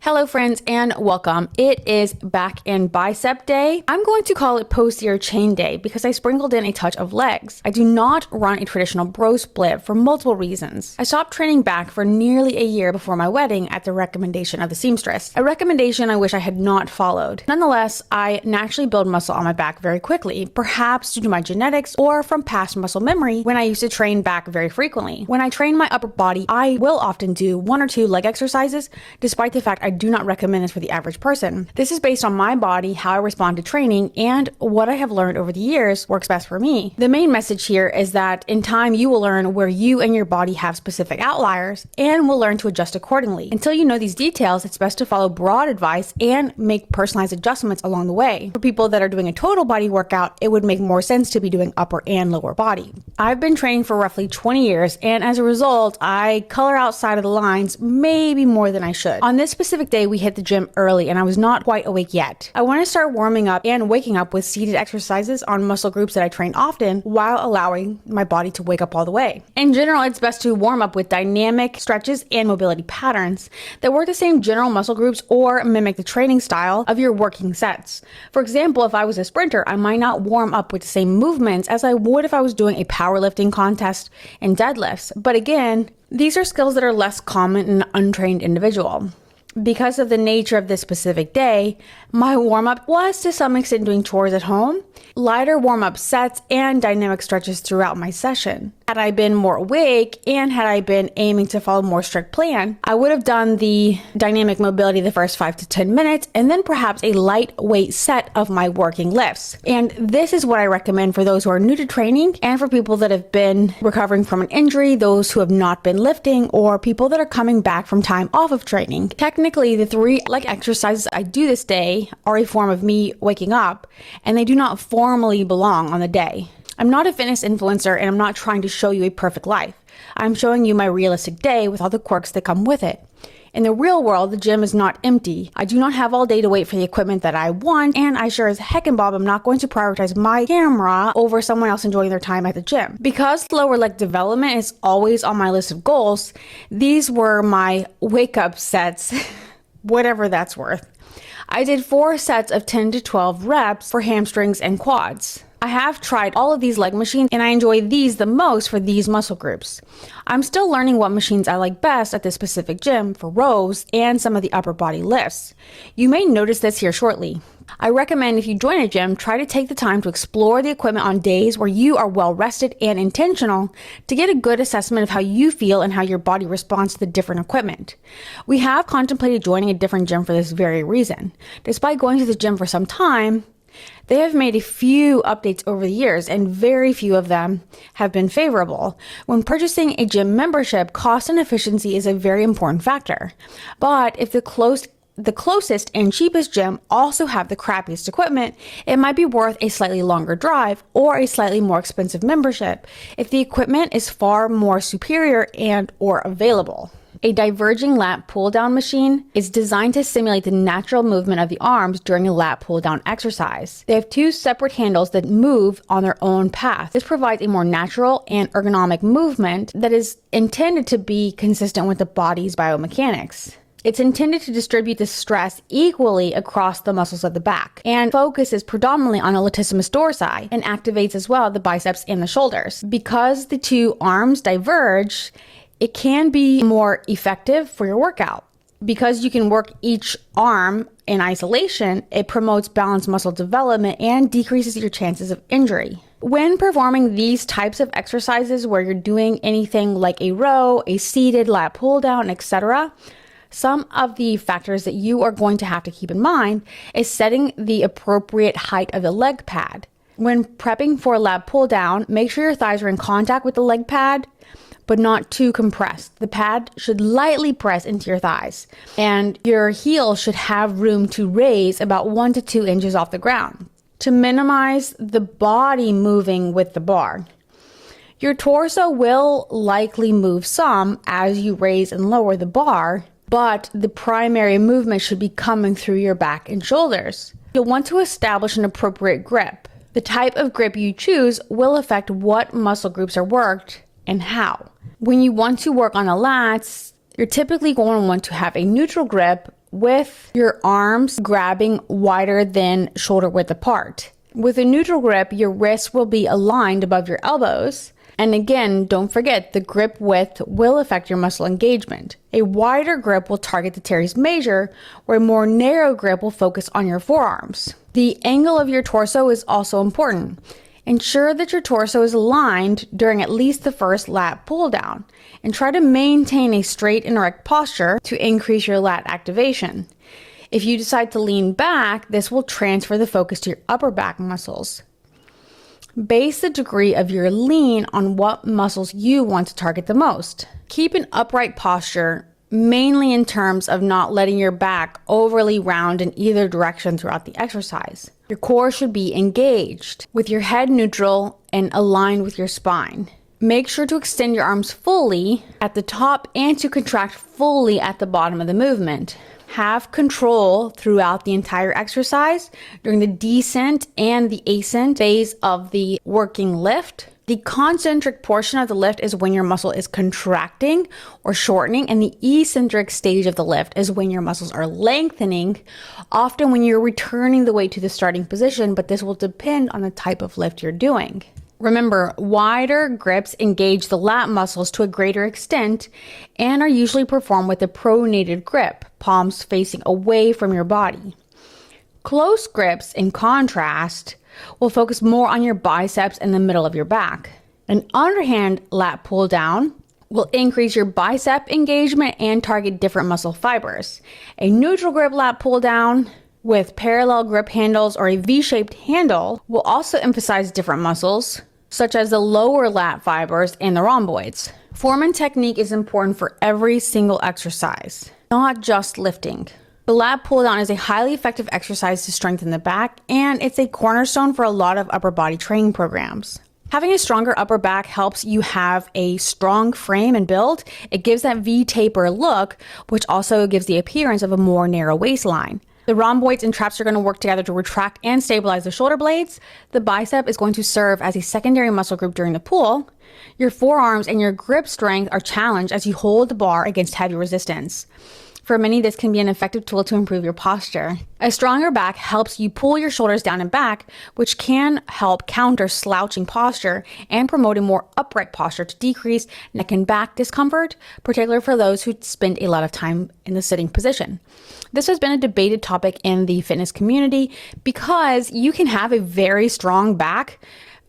Hello friends and welcome. It is back in bicep day. I'm going to call it posterior chain day because I sprinkled in a touch of legs. I do not run a traditional bro split for multiple reasons. I stopped training back for nearly a year before my wedding at the recommendation of the seamstress, a recommendation I wish I had not followed. Nonetheless, I naturally build muscle on my back very quickly, perhaps due to my genetics or from past muscle memory when I used to train back very frequently. When I train my upper body, I will often do 1 or 2 leg exercises, despite the fact I do not recommend this for the average person. This is based on my body, how I respond to training, and what I have learned over the years works best for me. The main message here is that in time you will learn where you and your body have specific outliers and will learn to adjust accordingly. Until you know these details, it's best to follow broad advice and make personalized adjustments along the way. For people that are doing a total body workout, it would make more sense to be doing upper and lower body. I've been training for roughly 20 years, and as a result, I color outside of the lines maybe more than I should. On this specific day, we hit the gym early and I was not quite awake yet. I want to start warming up and waking up with seated exercises on muscle groups that I train often while allowing my body to wake up all the way. In general, it's best to warm up with dynamic stretches and mobility patterns that work the same general muscle groups or mimic the training style of your working sets. For example, if I was a sprinter, I might not warm up with the same movements as I would if I was doing a powerlifting contest and deadlifts. But again, these are skills that are less common in an untrained individual. Because of the nature of this specific day, my warm-up was to some extent doing chores at home, lighter warm-up sets, and dynamic stretches throughout my session. Had I been more awake and had I been aiming to follow a more strict plan, I would have done the dynamic mobility the first 5 to 10 minutes and then perhaps a lightweight set of my working lifts. And this is what I recommend for those who are new to training and for people that have been recovering from an injury, those who have not been lifting, or people that are coming back from time off of training. Technically, the 3 leg exercises I do this day are a form of me waking up, and they do not formally belong on the day. I'm not a fitness influencer and I'm not trying to show you a perfect life. I'm showing you my realistic day with all the quirks that come with it. In the real world, the gym is not empty. I do not have all day to wait for the equipment that I want, and I sure as heck and bob am not going to prioritize my camera over someone else enjoying their time at the gym. Because lower leg development is always on my list of goals, these were my wake up sets, whatever that's worth. I did 4 sets of 10 to 12 reps for hamstrings and quads. I have tried all of these leg machines and I enjoy these the most for these muscle groups. I'm still learning what machines I like best at this specific gym for rows and some of the upper body lifts. You may notice this here shortly. I recommend if you join a gym, try to take the time to explore the equipment on days where you are well rested and intentional to get a good assessment of how you feel and how your body responds to the different equipment. We have contemplated joining a different gym for this very reason. Despite going to the gym for some time, they have made a few updates over the years, and very few of them have been favorable. When purchasing a gym membership, cost and efficiency is a very important factor. But if the closest and cheapest gym also have the crappiest equipment, it might be worth a slightly longer drive or a slightly more expensive membership if the equipment is far more superior and or available. A diverging lat pull-down machine is designed to simulate the natural movement of the arms during a lat pull-down exercise. They have 2 separate handles that move on their own path. This provides a more natural and ergonomic movement that is intended to be consistent with the body's biomechanics. It's intended to distribute the stress equally across the muscles of the back and focuses predominantly on the latissimus dorsi and activates as well the biceps and the shoulders. Because the 2 arms diverge, it can be more effective for your workout. Because you can work each arm in isolation, it promotes balanced muscle development and decreases your chances of injury. When performing these types of exercises where you're doing anything like a row, a seated lat pull down, etc., some of the factors that you are going to have to keep in mind is setting the appropriate height of the leg pad. When prepping for a lat pull down, make sure your thighs are in contact with the leg pad, but not too compressed. The pad should lightly press into your thighs, and your heel should have room to raise about 1 to 2 inches off the ground to minimize the body moving with the bar. Your torso will likely move some as you raise and lower the bar, but the primary movement should be coming through your back and shoulders. You'll want to establish an appropriate grip. The type of grip you choose will affect what muscle groups are worked and how. When you want to work on the lats, you're typically going to want to have a neutral grip with your arms grabbing wider than shoulder width apart. With a neutral grip, your wrists will be aligned above your elbows. And again, don't forget, the grip width will affect your muscle engagement. A wider grip will target the teres major, where a more narrow grip will focus on your forearms. The angle of your torso is also important. Ensure that your torso is aligned during at least the first lat pull down, and try to maintain a straight and erect posture to increase your lat activation. If you decide to lean back, this will transfer the focus to your upper back muscles. Base the degree of your lean on what muscles you want to target the most. Keep an upright posture, mainly in terms of not letting your back overly round in either direction throughout the exercise. Your core should be engaged, with your head neutral and aligned with your spine. Make sure to extend your arms fully at the top and to contract fully at the bottom of the movement. Have control throughout the entire exercise during the descent and the ascent phase of the working lift. The concentric portion of the lift is when your muscle is contracting or shortening, and the eccentric stage of the lift is when your muscles are lengthening, often when you're returning the weight to the starting position, but this will depend on the type of lift you're doing. Remember, wider grips engage the lat muscles to a greater extent and are usually performed with a pronated grip, palms facing away from your body. Close grips, in contrast, will focus more on your biceps and the middle of your back. An underhand lat pull down will increase your bicep engagement and target different muscle fibers. A neutral grip lat pull down with parallel grip handles or a V-shaped handle will also emphasize different muscles, such as the lower lat fibers and the rhomboids. Form and technique is important for every single exercise, not just lifting. The lat pull down is a highly effective exercise to strengthen the back, and it's a cornerstone for a lot of upper body training programs. Having a stronger upper back helps you have a strong frame and build. It gives that V-taper look, which also gives the appearance of a more narrow waistline. The rhomboids and traps are going to work together to retract and stabilize the shoulder blades. The bicep is going to serve as a secondary muscle group during the pull. Your forearms and your grip strength are challenged as you hold the bar against heavy resistance. For many, this can be an effective tool to improve your posture. A stronger back helps you pull your shoulders down and back, which can help counter slouching posture and promote a more upright posture to decrease neck and back discomfort, particularly for those who spend a lot of time in the sitting position. This has been a debated topic in the fitness community because you can have a very strong back,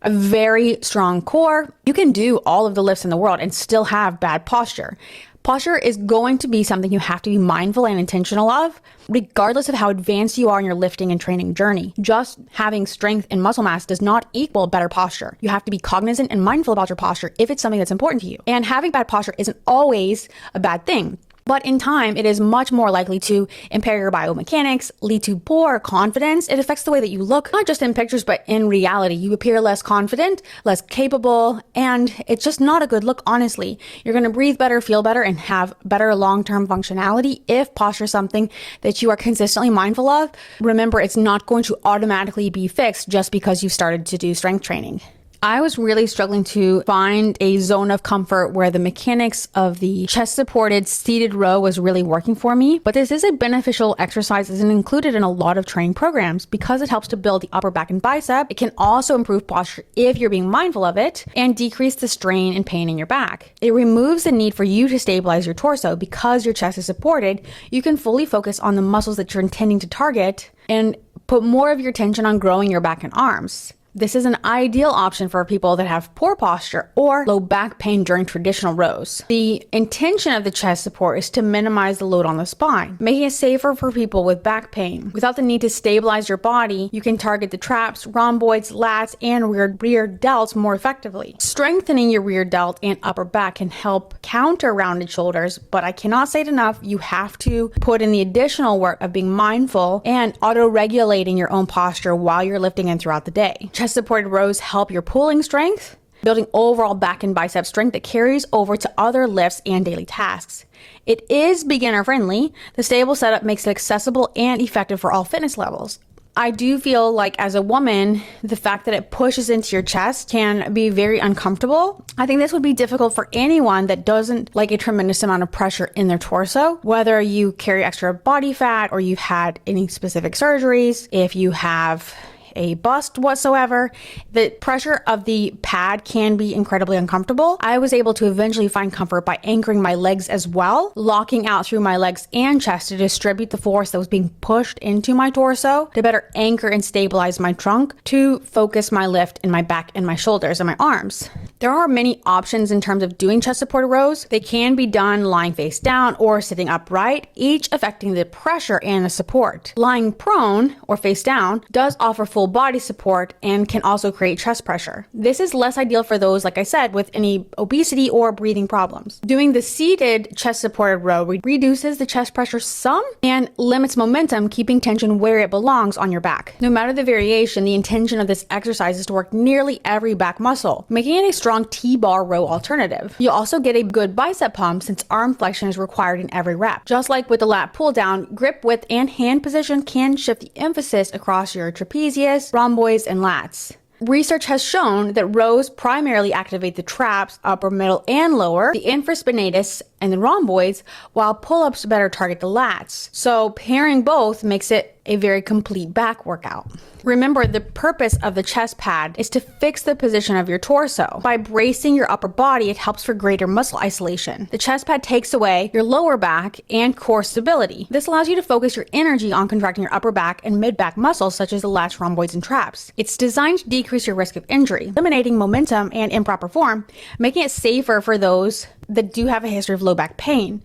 a very strong core. You can do all of the lifts in the world and still have bad posture. Posture is going to be something you have to be mindful and intentional of, regardless of how advanced you are in your lifting and training journey. Just having strength and muscle mass does not equal better posture. You have to be cognizant and mindful about your posture if it's something that's important to you. And having bad posture isn't always a bad thing. But in time, it is much more likely to impair your biomechanics, lead to poor confidence. It affects the way that you look, not just in pictures, but in reality. You appear less confident, less capable, and it's just not a good look, honestly. You're going to breathe better, feel better, and have better long-term functionality if posture is something that you are consistently mindful of. Remember, it's not going to automatically be fixed just because you started to do strength training. I was really struggling to find a zone of comfort where the mechanics of the chest-supported seated row was really working for me. But this is a beneficial exercise and included in a lot of training programs because it helps to build the upper back and bicep. It can also improve posture if you're being mindful of it and decrease the strain and pain in your back. It removes the need for you to stabilize your torso because your chest is supported. You can fully focus on the muscles that you're intending to target and put more of your attention on growing your back and arms. This is an ideal option for people that have poor posture or low back pain during traditional rows. The intention of the chest support is to minimize the load on the spine, making it safer for people with back pain. Without the need to stabilize your body, you can target the traps, rhomboids, lats, and rear delts more effectively. Strengthening your rear delt and upper back can help counter rounded shoulders, but I cannot say it enough, you have to put in the additional work of being mindful and auto-regulating your own posture while you're lifting and throughout the day. Chest-supported rows help your pulling strength, building overall back and bicep strength that carries over to other lifts and daily tasks. It is beginner-friendly. The stable setup makes it accessible and effective for all fitness levels. I do feel like as a woman, the fact that it pushes into your chest can be very uncomfortable. I think this would be difficult for anyone that doesn't like a tremendous amount of pressure in their torso, whether you carry extra body fat or you've had any specific surgeries, if you have a bust whatsoever. The pressure of the pad can be incredibly uncomfortable. I was able to eventually find comfort by anchoring my legs as well, locking out through my legs and chest to distribute the force that was being pushed into my torso to better anchor and stabilize my trunk to focus my lift in my back and my shoulders and my arms. There are many options in terms of doing chest supported rows. They can be done lying face down or sitting upright, each affecting the pressure and the support. Lying prone or face down does offer full body support and can also create chest pressure. This is less ideal for those, like I said, with any obesity or breathing problems. Doing the seated chest supported row reduces the chest pressure some and limits momentum, keeping tension where it belongs on your back. No matter the variation, the intention of this exercise is to work nearly every back muscle, making it a strong T-bar row alternative. You'll also get a good bicep pump since arm flexion is required in every rep. Just like with the lat pull down, grip width and hand position can shift the emphasis across your trapezius, rhomboids, and lats. Research has shown that rows primarily activate the traps, upper, middle, and lower, the infraspinatus, and the rhomboids, while pull-ups better target the lats. So pairing both makes it a very complete back workout. Remember, the purpose of the chest pad is to fix the position of your torso. By bracing your upper body, it helps for greater muscle isolation. The chest pad takes away your lower back and core stability. This allows you to focus your energy on contracting your upper back and mid-back muscles such as the lats, rhomboids, and traps. It's designed to decrease your risk of injury, eliminating momentum and improper form, making it safer for those that do have a history of low back pain.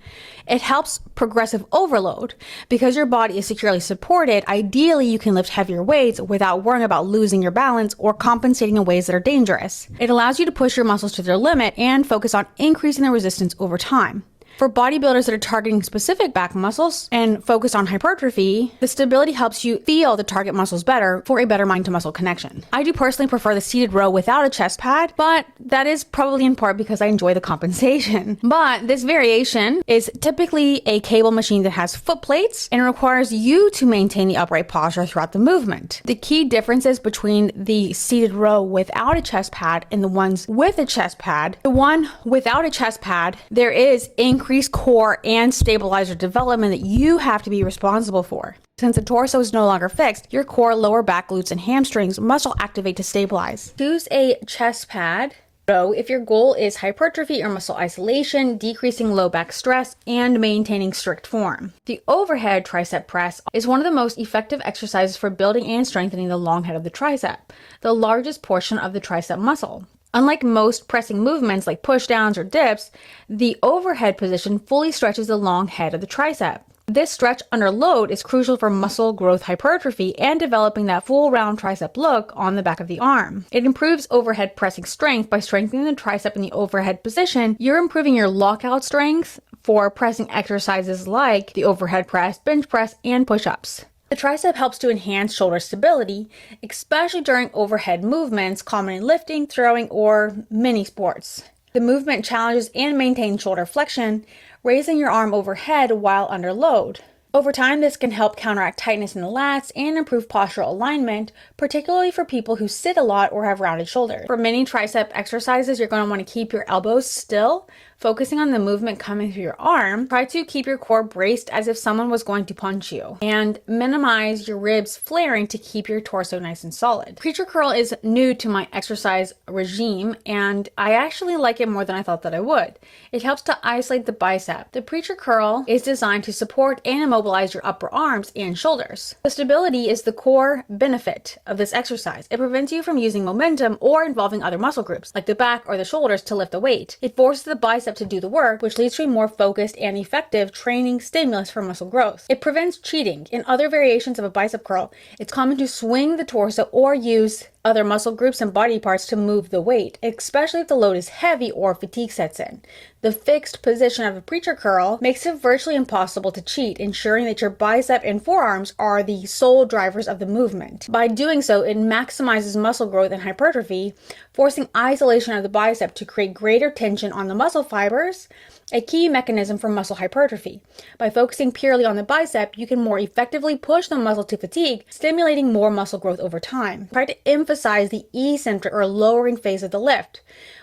It helps progressive overload. Because your body is securely supported, ideally you can lift heavier weights without worrying about losing your balance or compensating in ways that are dangerous. It allows you to push your muscles to their limit and focus on increasing their resistance over time. For bodybuilders that are targeting specific back muscles and focus on hypertrophy, the stability helps you feel the target muscles better for a better mind-to-muscle connection. I do personally prefer the seated row without a chest pad, but that is probably in part because I enjoy the compensation. But this variation is typically a cable machine that has foot plates and requires you to maintain the upright posture throughout the movement. The key differences between the seated row without a chest pad and the ones with a chest pad, the one without a chest pad, there is increased core and stabilizer development that you have to be responsible for. Since the torso is no longer fixed, your core, lower back, glutes, and hamstrings must all activate to stabilize. Choose a chest pad row if your goal is hypertrophy or muscle isolation, decreasing low back stress, and maintaining strict form. The overhead tricep press is one of the most effective exercises for building and strengthening the long head of the tricep, the largest portion of the tricep muscle. Unlike most pressing movements like pushdowns or dips, the overhead position fully stretches the long head of the tricep. This stretch under load is crucial for muscle growth hypertrophy and developing that full round tricep look on the back of the arm. It improves overhead pressing strength by strengthening the tricep in the overhead position. You're improving your lockout strength for pressing exercises like the overhead press, bench press, and push-ups. The tricep helps to enhance shoulder stability, especially during overhead movements common in lifting, throwing, or many sports. The movement challenges and maintains shoulder flexion, raising your arm overhead while under load. Over time, this can help counteract tightness in the lats and improve postural alignment, particularly for people who sit a lot or have rounded shoulders. For many tricep exercises, you're going to want to keep your elbows still, focusing on the movement coming through your arm. Try to keep your core braced as if someone was going to punch you, and minimize your ribs flaring to keep your torso nice and solid. Preacher curl is new to my exercise regime, and I actually like it more than I thought that I would. It helps to isolate the bicep. The preacher curl is designed to support and immobilize your upper arms and shoulders. The stability is the core benefit of this exercise. It prevents you from using momentum or involving other muscle groups, like the back or the shoulders, to lift the weight. It forces the bicep to do the work, which leads to a more focused and effective training stimulus for muscle growth. It prevents cheating. In other variations of a bicep curl, it's common to swing the torso or use other muscle groups and body parts to move the weight, especially if the load is heavy or fatigue sets in. The fixed position of a preacher curl makes it virtually impossible to cheat, ensuring that your bicep and forearms are the sole drivers of the movement. By doing so, it maximizes muscle growth and hypertrophy, forcing isolation of the bicep to create greater tension on the muscle fibers, a key mechanism for muscle hypertrophy. By focusing purely on the bicep, you can more effectively push the muscle to fatigue, stimulating more muscle growth over time. Try to emphasize the eccentric or lowering phase of the lift,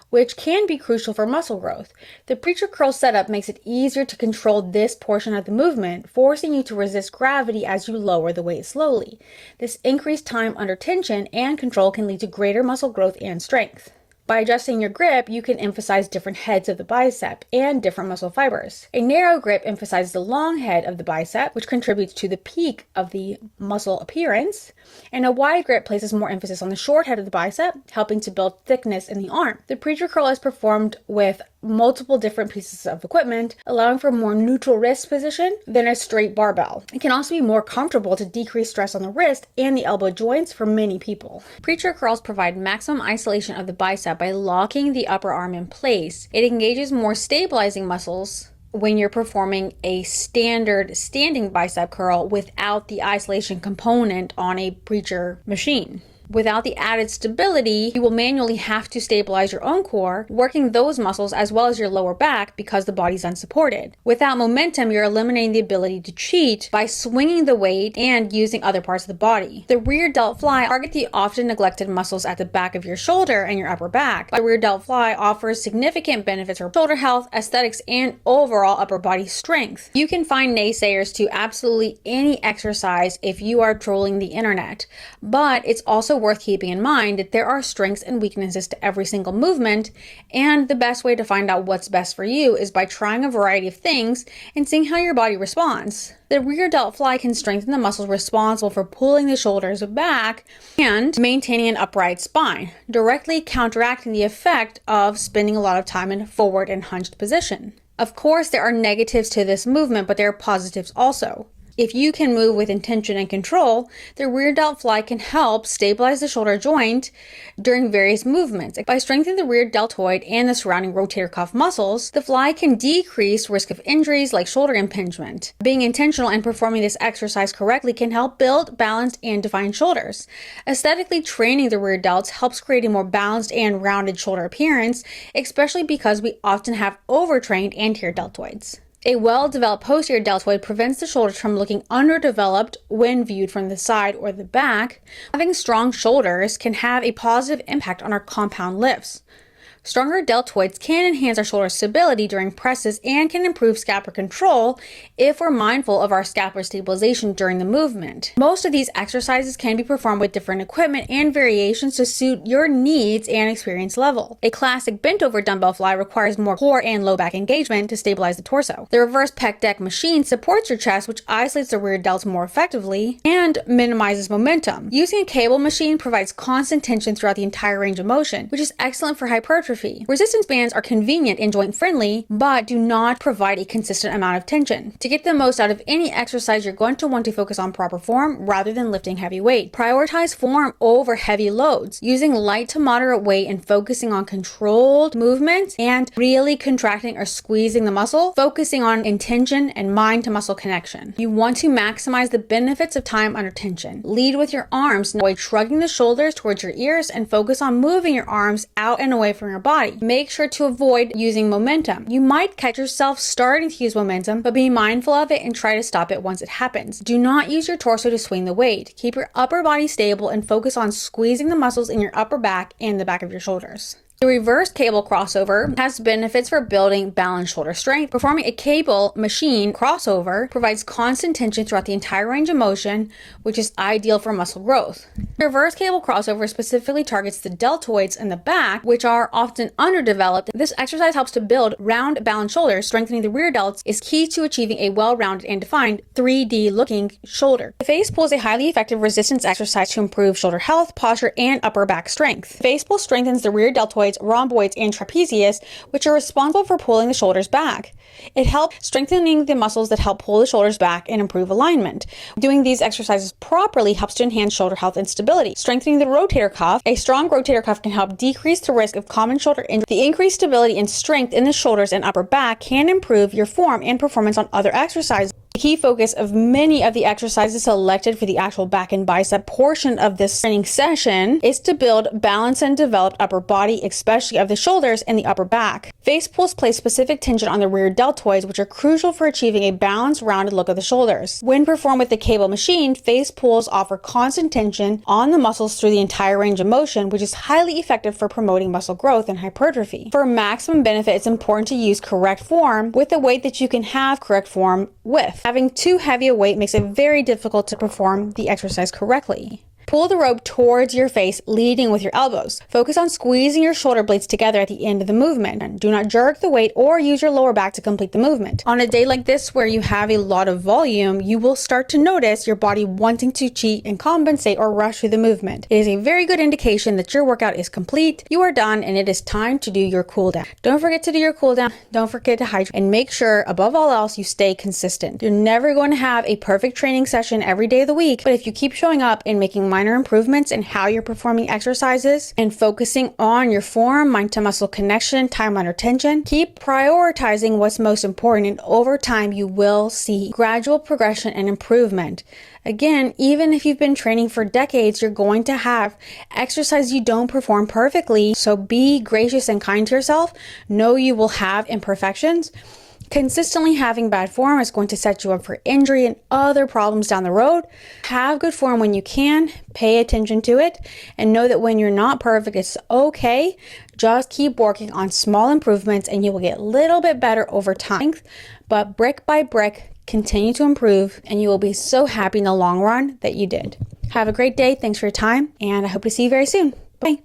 which can be crucial for muscle growth. The preacher curl setup makes it easier to control this portion of the movement, forcing you to resist gravity as you lower the weight slowly. This increased time under tension and control can lead to greater muscle growth and strength. By adjusting your grip, you can emphasize different heads of the bicep and different muscle fibers. A narrow grip emphasizes the long head of the bicep, which contributes to the peak of the muscle appearance, and a wide grip places more emphasis on the short head of the bicep, helping to build thickness in the arm. The preacher curl is performed with multiple different pieces of equipment, allowing for a more neutral wrist position than a straight barbell. It can also be more comfortable to decrease stress on the wrist and the elbow joints for many people. Preacher curls provide maximum isolation of the bicep by locking the upper arm in place. It engages more stabilizing muscles when you're performing a standard standing bicep curl without the isolation component on a preacher machine. Without the added stability, you will manually have to stabilize your own core, working those muscles as well as your lower back because the body's unsupported. Without momentum, you're eliminating the ability to cheat by swinging the weight and using other parts of the body. The rear delt fly targets the often neglected muscles at the back of your shoulder and your upper back. The rear delt fly offers significant benefits for shoulder health, aesthetics, and overall upper body strength. You can find naysayers to absolutely any exercise if you are trolling the internet, but it's also worth keeping in mind that there are strengths and weaknesses to every single movement, and the best way to find out what's best for you is by trying a variety of things and seeing how your body responds. The rear delt fly can strengthen the muscles responsible for pulling the shoulders back and maintaining an upright spine, directly counteracting the effect of spending a lot of time in a forward and hunched position. Of course, there are negatives to this movement, but there are positives also. If you can move with intention and control, the rear delt fly can help stabilize the shoulder joint during various movements. By strengthening the rear deltoid and the surrounding rotator cuff muscles, the fly can decrease risk of injuries like shoulder impingement. Being intentional and performing this exercise correctly can help build balanced and defined shoulders. Aesthetically, training the rear delts helps create a more balanced and rounded shoulder appearance, especially because we often have overtrained anterior deltoids. A well-developed posterior deltoid prevents the shoulders from looking underdeveloped when viewed from the side or the back. Having strong shoulders can have a positive impact on our compound lifts. Stronger deltoids can enhance our shoulder stability during presses and can improve scapular control if we're mindful of our scapular stabilization during the movement. Most of these exercises can be performed with different equipment and variations to suit your needs and experience level. A classic bent over dumbbell fly requires more core and low back engagement to stabilize the torso. The reverse pec deck machine supports your chest, which isolates the rear delts more effectively and minimizes momentum. Using a cable machine provides constant tension throughout the entire range of motion, which is excellent for hypertrophy. Resistance bands are convenient and joint friendly, but do not provide a consistent amount of tension. To get the most out of any exercise, you're going to want to focus on proper form rather than lifting heavy weight. Prioritize form over heavy loads, using light to moderate weight and focusing on controlled movements and really contracting or squeezing the muscle, focusing on intention and mind to muscle connection. You want to maximize the benefits of time under tension. Lead with your arms, avoid shrugging the shoulders towards your ears, and focus on moving your arms out and away from your body. Make sure to avoid using momentum. You might catch yourself starting to use momentum, but be mindful of it and try to stop it once it happens. Do not use your torso to swing the weight. Keep your upper body stable and focus on squeezing the muscles in your upper back and the back of your shoulders. The reverse cable crossover has benefits for building balanced shoulder strength. Performing a cable machine crossover provides constant tension throughout the entire range of motion, which is ideal for muscle growth. The reverse cable crossover specifically targets the deltoids in the back, which are often underdeveloped. This exercise helps to build round, balanced shoulders. Strengthening the rear delts is key to achieving a well-rounded and defined 3D looking shoulder. The face pull is a highly effective resistance exercise to improve shoulder health, posture, and upper back strength. Face pull strengthens the rear deltoid deltoids, rhomboids, and trapezius, which are responsible for pulling the shoulders back. It helps strengthening the muscles that help pull the shoulders back and improve alignment. Doing these exercises properly helps to enhance shoulder health and stability. Strengthening the rotator cuff. A strong rotator cuff can help decrease the risk of common shoulder injury. The increased stability and strength in the shoulders and upper back can improve your form and performance on other exercises. The key focus of many of the exercises selected for the actual back and bicep portion of this training session is to build balanced and developed upper body, especially of the shoulders and the upper back. Face pulls place specific tension on the rear deltoids, which are crucial for achieving a balanced, rounded look of the shoulders. When performed with the cable machine, face pulls offer constant tension on the muscles through the entire range of motion, which is highly effective for promoting muscle growth and hypertrophy. For maximum benefit, it's important to use correct form with the weight that you can have correct form with. Having too heavy a weight makes it very difficult to perform the exercise correctly. Pull the rope towards your face, leading with your elbows. Focus on squeezing your shoulder blades together at the end of the movement. And do not jerk the weight or use your lower back to complete the movement. On a day like this where you have a lot of volume, you will start to notice your body wanting to cheat and compensate or rush through the movement. It is a very good indication that your workout is complete, you are done, and it is time to do your cool down. Don't forget to do your cool down. Don't forget to hydrate, and make sure above all else you stay consistent. You're never going to have a perfect training session every day of the week, but if you keep showing up and making minor improvements in how you're performing exercises and focusing on your form, mind to muscle connection, timeline retention, keep prioritizing what's most important, and over time you will see gradual progression and improvement. Again, even if you've been training for decades, you're going to have exercise you don't perform perfectly, so be gracious and kind to yourself. Know you will have imperfections. Consistently having bad form is going to set you up for injury and other problems down the road. Have good form when you can, pay attention to it, and know that when you're not perfect, it's okay. Just keep working on small improvements and you will get a little bit better over time. But brick by brick, continue to improve, and you will be so happy in the long run that you did. Have a great day. Thanks for your time, and I hope to see you very soon. Bye.